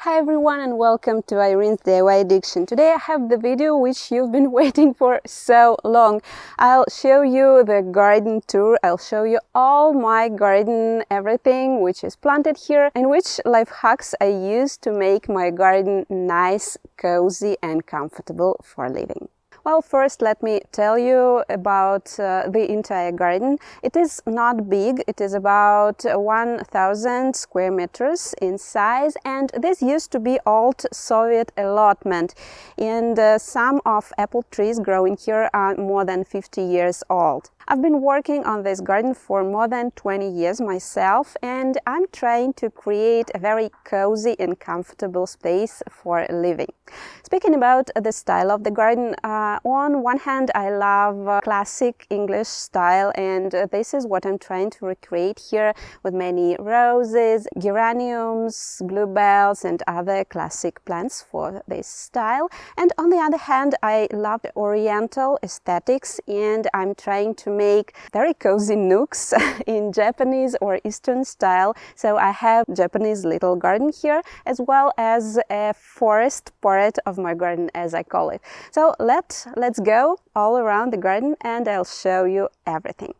Hi everyone and welcome to Irene's DIY Addiction. Today I have the video which you've been waiting for so long. I'll show you the garden tour. I'll show you all my garden, everything which is planted here and which life hacks I use to make my garden nice, cozy and comfortable for living. Well, first let me tell you about the entire garden. It is not big, it is about 1000 square meters in size, and this used to be old Soviet allotment, and some of apple trees growing here are more than 50 years old. I've been working on this garden for more than 20 years myself, and I'm trying to create a very cozy and comfortable space for living. Speaking about the style of the garden, on one hand I love classic English style, and this is what I'm trying to recreate here with many roses, geraniums, bluebells and other classic plants for this style. And on the other hand I love the oriental aesthetics, and I'm trying to make very cozy nooks in Japanese or Eastern style. So I have Japanese little garden here as well as a forest part of my garden, as I call it. So let's go all around the garden and I'll show you everything.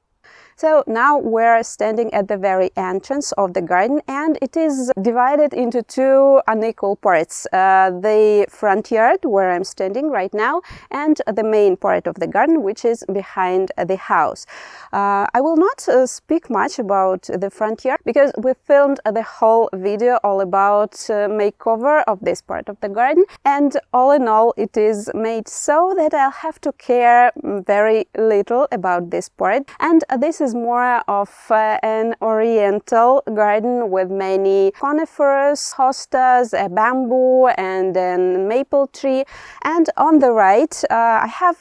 So now we're standing at the very entrance of the garden, and it is divided into two unequal parts. The front yard, where I'm standing right now, and the main part of the garden, which is behind the house. I will not speak much about the front yard because we filmed the whole video all about makeover of this part of the garden, and all in all it is made so that I'll have to care very little about this part, and this is more of an oriental garden with many conifers, hostas, a bamboo and a maple tree. And on the right I have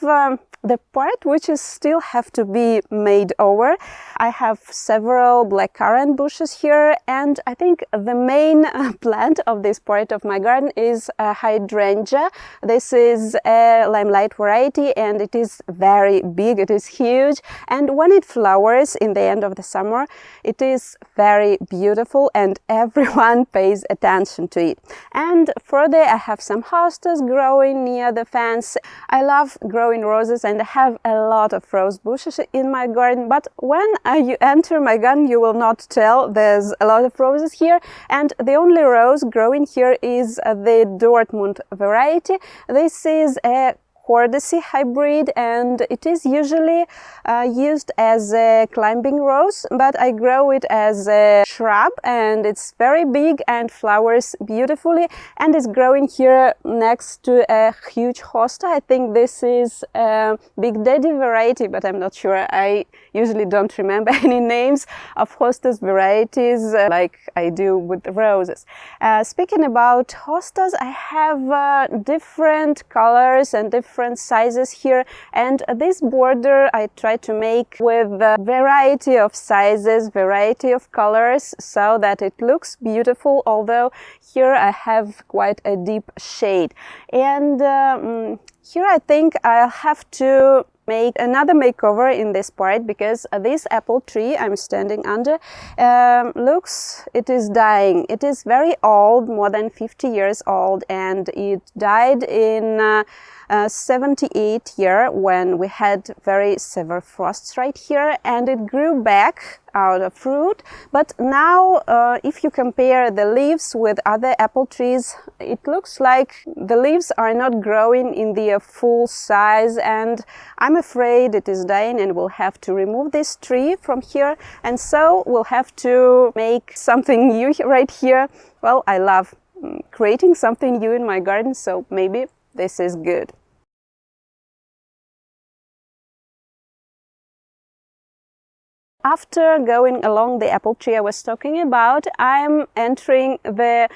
the part which is still have to be made over. I have several blackcurrant bushes here, and I think the main plant of this part of my garden is a hydrangea. This is a limelight variety and it is very big, it is huge, and when it flowers in the end of the summer it is very beautiful and everyone pays attention to it. And further I have some hostas growing near the fence. I love growing roses and I have a lot of rose bushes in my garden, but when you enter my garden you will not tell there's a lot of roses here, and the only rose growing here is the Dortmund variety. This is a Cordaceae hybrid and it is usually used as a climbing rose, but I grow it as a shrub and it's very big and flowers beautifully, and it's growing here next to a huge hosta. I think this is a Big Daddy variety, but I'm not sure. I usually don't remember any names of hostas varieties like I do with the roses. Speaking about hostas, I have different colors and different sizes here, and this border I try to make with a variety of sizes, variety of colors, so that it looks beautiful, although here I have quite a deep shade. And here I think I'll have to make another makeover in this part, because this apple tree I'm standing under it is dying. It is very old, more than 50 years old, and it died in 78 year when we had very severe frosts right here, and it grew back out of fruit. But now if you compare the leaves with other apple trees, it looks like the leaves are not growing in their full size, and I'm afraid it is dying and we'll have to remove this tree from here, and so we'll have to make something new right here. Well, I love creating something new in my garden, so maybe this is good. After going along the apple tree I was talking about, I'm entering the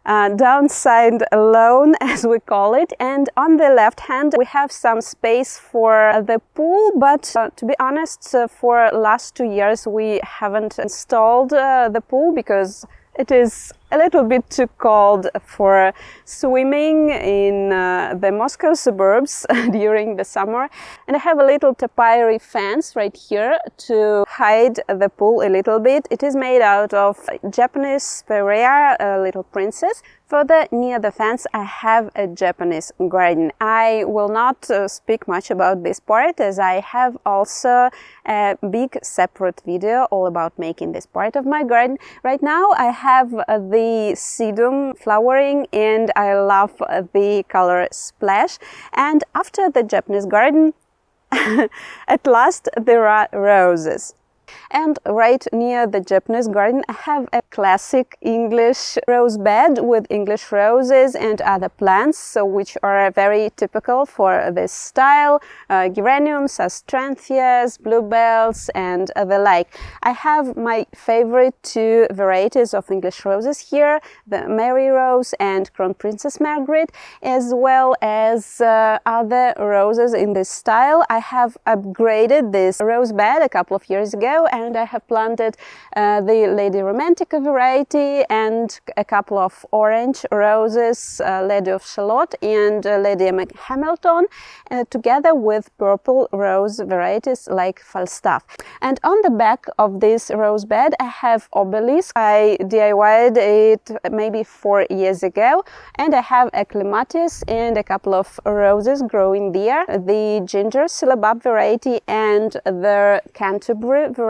downside lawn, as we call it, and on the left hand we have some space for the pool, but to be honest, for last 2 years we haven't installed the pool because it is a little bit too cold for swimming in the Moscow suburbs during the summer. And I have a little tapire fence right here to hide the pool a little bit. It is made out of Japanese Perea, Little Princess. Further near the fence I have a Japanese garden. I will not speak much about this part, as I have also a big separate video all about making this part of my garden. Right now I have the sedum flowering and I love the color splash. And after the Japanese garden at last there are roses. And right near the Japanese garden I have a classic English rose bed with English roses and other plants, so which are very typical for this style, geraniums, hydrangeas, bluebells and the like. I have my favorite two varieties of English roses here, the Mary Rose and Crown Princess Margaret, as well as other roses in this style. I have upgraded this rose bed a couple of years ago, and I have planted the Lady Romantica variety and a couple of orange roses, Lady of Shalott and Lady Hamilton, together with purple rose varieties like Falstaff. And on the back of this rose bed I have obelisk. I DIY'd it maybe 4 years ago, and I have a clematis and a couple of roses growing there, the ginger syllabub variety and the Canterbury variety.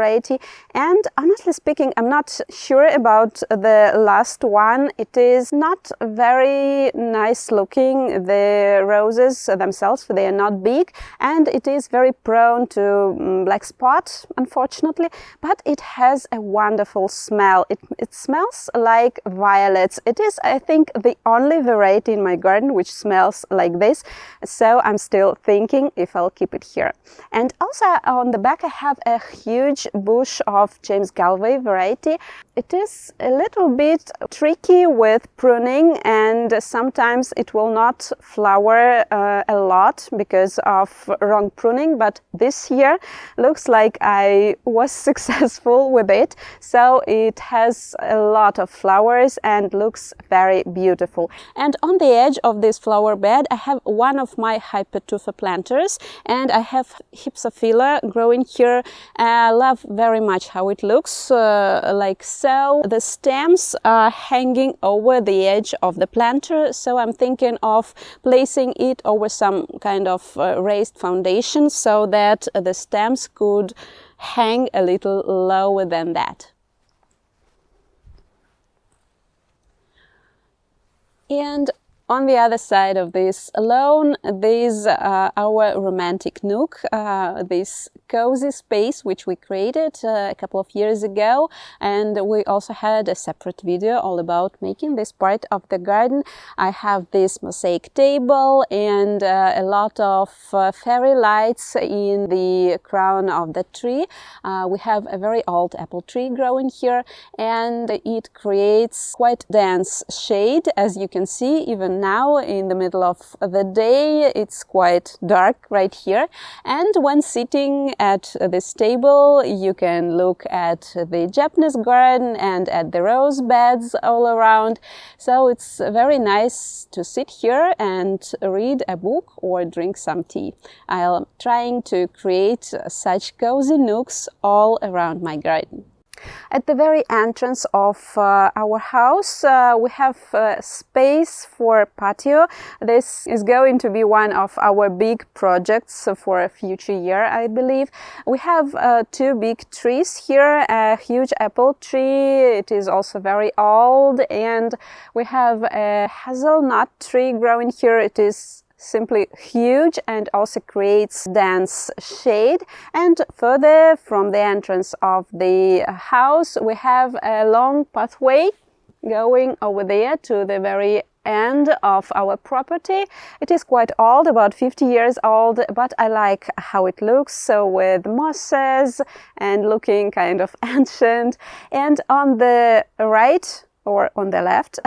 And honestly speaking, I'm not sure about the last one. It is not very nice looking, the roses themselves, they are not big, and it is very prone to black spot, unfortunately, but it has a wonderful smell. It smells like violets. It is, I think, the only variety in my garden which smells like this, so I'm still thinking if I'll keep it here. And also on the back I have a huge bush of James Galway variety. It is a little bit tricky with pruning, and sometimes it will not flower a lot because of wrong pruning, but this year looks like I was successful with it, so it has a lot of flowers and looks very beautiful. And on the edge of this flower bed I have one of my hypertufa planters, and I have Hypsophila growing here. I love very much how it looks, like so. The stems are hanging over the edge of the planter, so I'm thinking of placing it over some kind of raised foundation so that the stems could hang a little lower than that. And on the other side of this lawn, there's our romantic nook, this cozy space which we created a couple of years ago, and we also had a separate video all about making this part of the garden. I have this mosaic table and a lot of fairy lights in the crown of the tree. We have a very old apple tree growing here, and it creates quite dense shade, as you can see. Even now in the middle of the day it's quite dark right here, and when sitting at this table you can look at the Japanese garden and at the rose beds all around, so it's very nice to sit here and read a book or drink some tea. I'm trying to create such cozy nooks all around my garden. At the very entrance of our house we have space for patio. This is going to be one of our big projects for a future year, I believe. We have two big trees here, a huge apple tree, it is also very old, and we have a hazelnut tree growing here. It is simply huge and also creates dense shade. And further from the entrance of the house we have a long pathway going over there to the very end of our property. It is quite old, about 50 years old, but I like how it looks, so with mosses and looking kind of ancient. And on the right or on the left,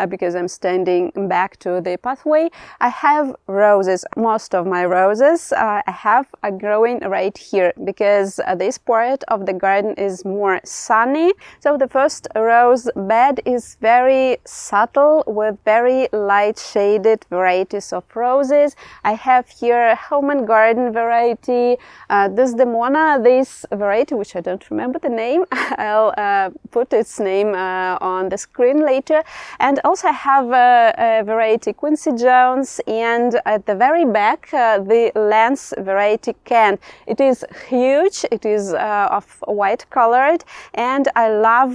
because I'm standing back to the pathway, I have roses. Most of my roses I have are growing right here, because this part of the garden is more sunny. So the first rose bed is very subtle with very light shaded varieties of roses. I have here home and garden variety, Desdemona, this variety, which I don't remember the name. I'll put its name on on the screen later. And also I have a variety Quincy Jones, and at the very back the lens variety can. It is huge, it is of white colored, and I love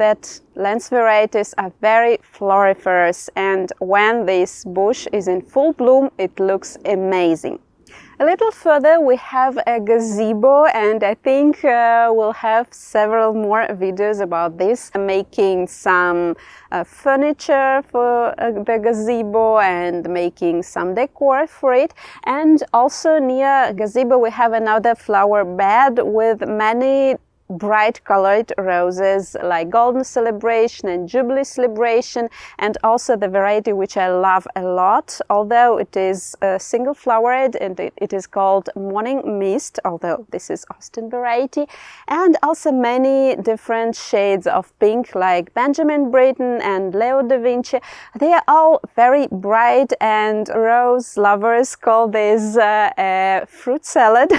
that lens varieties are very floriferous, and when this bush is in full bloom it looks amazing. A little further we have a gazebo, and I think we'll have several more videos about this, making some furniture for the gazebo and making some decor for it. And also near gazebo we have another flower bed with many bright colored roses like Golden Celebration and Jubilee Celebration, and also the variety which I love a lot, although it is single flowered, and it is called Morning Mist, although this is Austin variety, and also many different shades of pink like Benjamin Britten and Leo da Vinci. They are all very bright, and rose lovers call this a fruit salad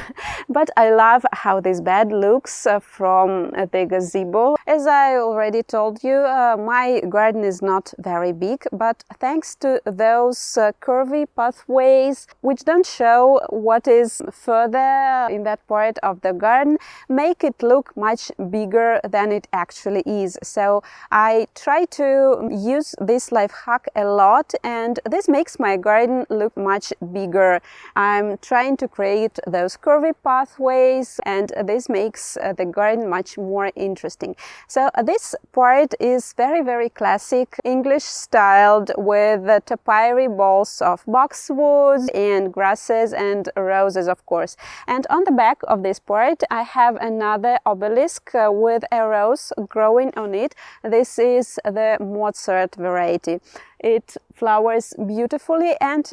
but I love how this bed looks from the gazebo. As I already told you, my garden is not very big, but thanks to those curvy pathways which don't show what is further in that part of the garden, make it look much bigger than it actually is. So I try to use this life hack a lot, and this makes my garden look much bigger. I'm trying to create those curvy pathways, and this makes the garden much more interesting. So this part is very classic English styled, with topiary balls of boxwoods and grasses and roses, of course. And on the back of this part I have another obelisk with a rose growing on it. This is the Mozart variety. It flowers beautifully, and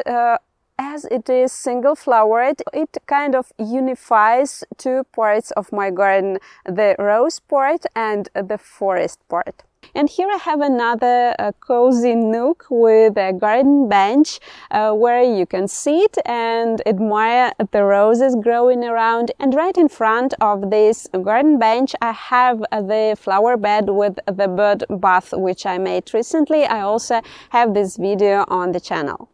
as it is single flowered, it kind of unifies two parts of my garden, the rose part and the forest part. And here I have another cozy nook with a garden bench where you can sit and admire the roses growing around. And right in front of this garden bench I have the flower bed with the bird bath which I made recently. I also have this video on the channel.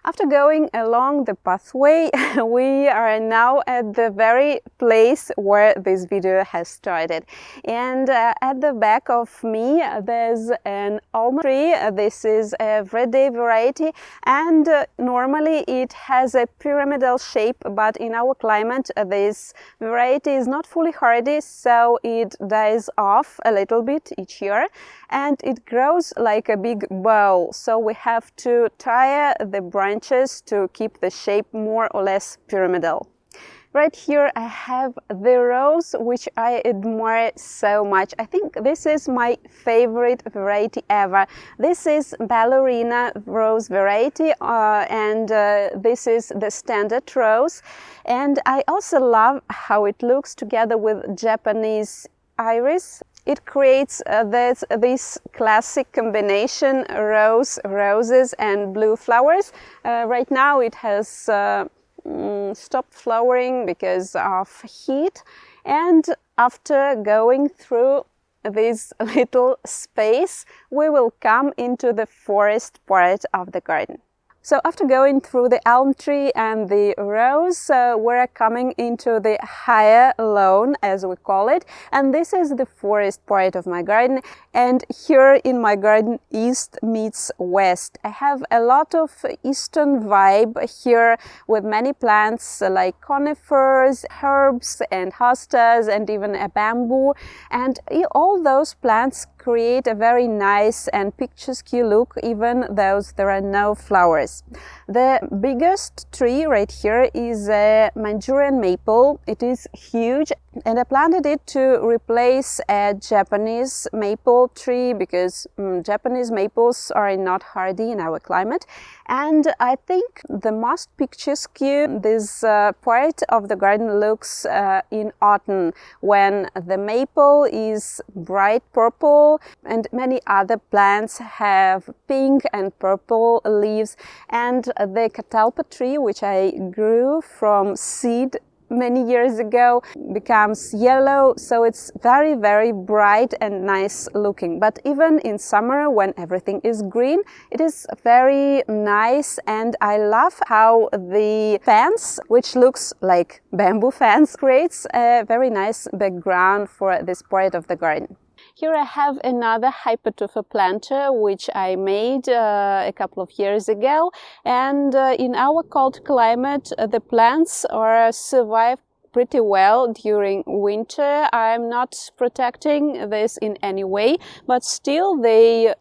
After going along the pathway, we are now at the very place where this video has started. And at the back of me there's an almond tree. This is a everyday variety, and normally it has a pyramidal shape, but in our climate this variety is not fully hardy, so it dies off a little bit each year and it grows like a big bowl. So we have to tire the branches to keep the shape more or less pyramidal. Right here I have the rose which I admire so much. I think this is my favorite variety ever. This is ballerina rose variety and this is the standard rose. And I also love how it looks together with Japanese iris. It creates this classic combination roses and blue flowers. Right now it has stopped flowering because of heat, and after going through this little space we will come into the forest part of the garden. So after going through the elm tree and the rose, we're coming into the higher lawn, as we call it, and this is the forest part of my garden. And here in my garden, east meets west. I have a lot of eastern vibe here with many plants like conifers, herbs and hostas, and even a bamboo, and all those plants create a very nice and picturesque look, even though there are no flowers. The biggest tree right here is a Manchurian maple. It is huge, and I planted it to replace a Japanese maple tree because Japanese maples are not hardy in our climate. And I think the most picturesque this part of the garden looks in autumn, when the maple is bright purple and many other plants have pink and purple leaves. And the catalpa tree, which I grew from seed many years ago becomes yellow, so it's very, very bright and nice looking. But even in summer, when everything is green, it is very nice, and I love how the fence, which looks like bamboo fence, creates a very nice background for this part of the garden. Here I have another hypertufa planter which I made a couple of years ago, and in our cold climate the plants are survive pretty well during winter. I'm not protecting this in any way, but still they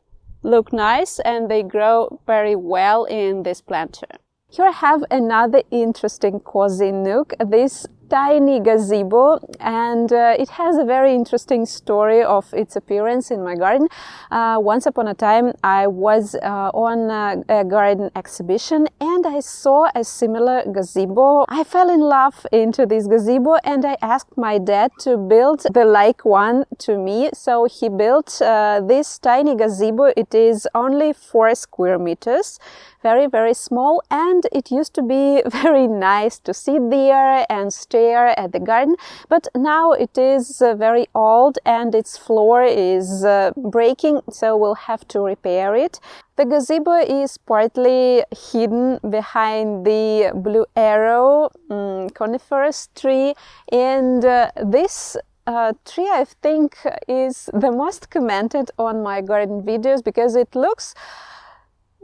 look nice and they grow very well in this planter. Here I have another interesting cozy nook, this tiny gazebo, and it has a very interesting story of its appearance in my garden. Once upon a time I was on a garden exhibition and I saw a similar gazebo. I fell in love into this gazebo and I asked my dad to build the like one to me. So he built this tiny gazebo. It is only 4 square meters, very, very small, and it used to be very nice to sit there and stare at the garden, but now it is very old and its floor is breaking, so we'll have to repair it. The gazebo is partly hidden behind the blue arrow coniferous tree, and this tree I think is the most commented on my garden videos because it looks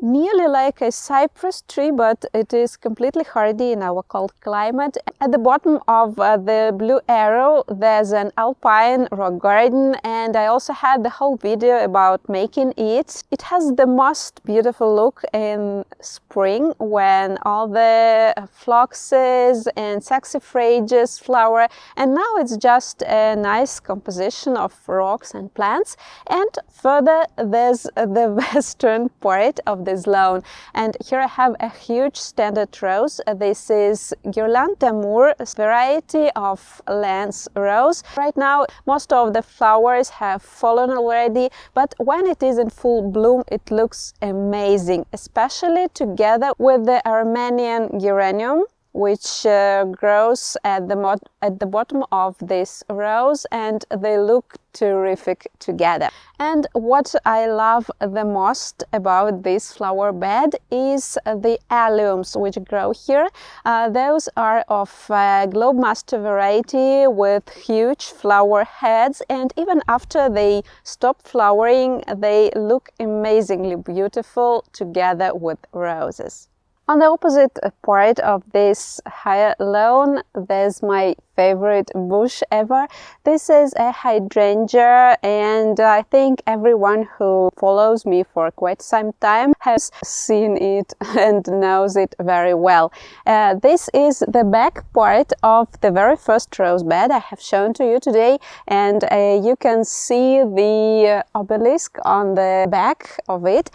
nearly like a cypress tree, but it is completely hardy in our cold climate. At the bottom of the blue arrow there's an alpine rock garden, and I also had the whole video about making it. It has the most beautiful look in spring when all the phloxes and saxifrages flower, and now it's just a nice composition of rocks and plants. And further there's the western part of this lawn, and here I have a huge standard rose. This is Guirlande d'Amour, variety of lance rose. Right now most of the flowers have fallen already, but when it is in full bloom it looks amazing, especially together with the Armenian geranium, which grows at the bottom of this rose, and they look terrific together. And what I love the most about this flower bed is the alliums which grow here. Those are of Globemaster variety with huge flower heads, and even after they stop flowering they look amazingly beautiful together with roses. On the opposite part of this higher lawn, there's my favorite bush ever. This is a hydrangea, and I think everyone who follows me for quite some time has seen it and knows it very well. This is the back part of the very first rose bed I have shown to you today, and you can see the obelisk on the back of it.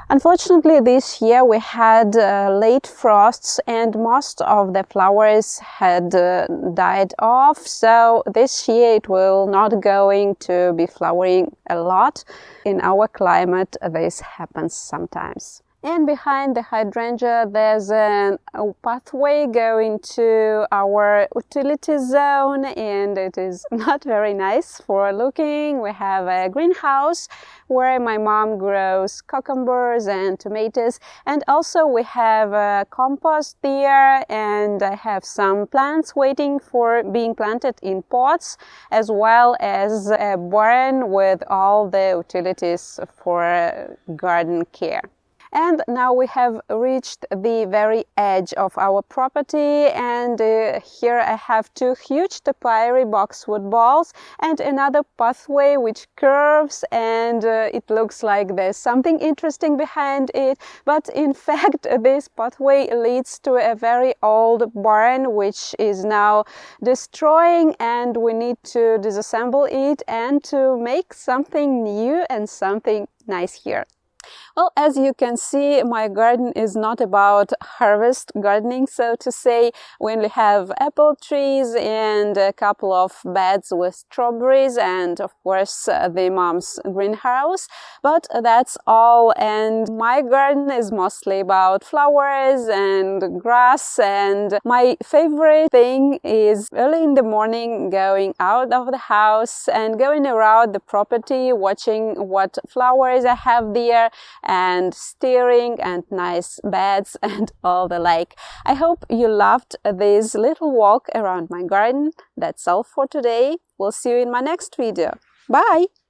Unfortunately, this year we had late frosts and most of the flowers had died off, so this year it will not going to be flowering a lot. In our climate this happens sometimes. And behind the hydrangea there's a pathway going to our utility zone, and it is not very nice for looking. We have a greenhouse where my mom grows cucumbers and tomatoes, and also we have a compost there, and I have some plants waiting for being planted in pots, as well as a barn with all the utilities for garden care. And now we have reached the very edge of our property, and here I have 2 huge topiary boxwood balls and another pathway which curves, and it looks like there's something interesting behind it, but in fact this pathway leads to a very old barn which is now destroying, and we need to disassemble it and to make something new and something nice here. Well, as you can see, my garden is not about harvest gardening, so to say. We only have apple trees and a couple of beds with strawberries and, of course, the mom's greenhouse. But that's all, and my garden is mostly about flowers and grass, and my favorite thing is early in the morning going out of the house and going around the property, watching what flowers I have there, and steering and nice beds and all the like. I hope you loved this little walk around my garden. That's all for today. We'll see you in my next video. Bye!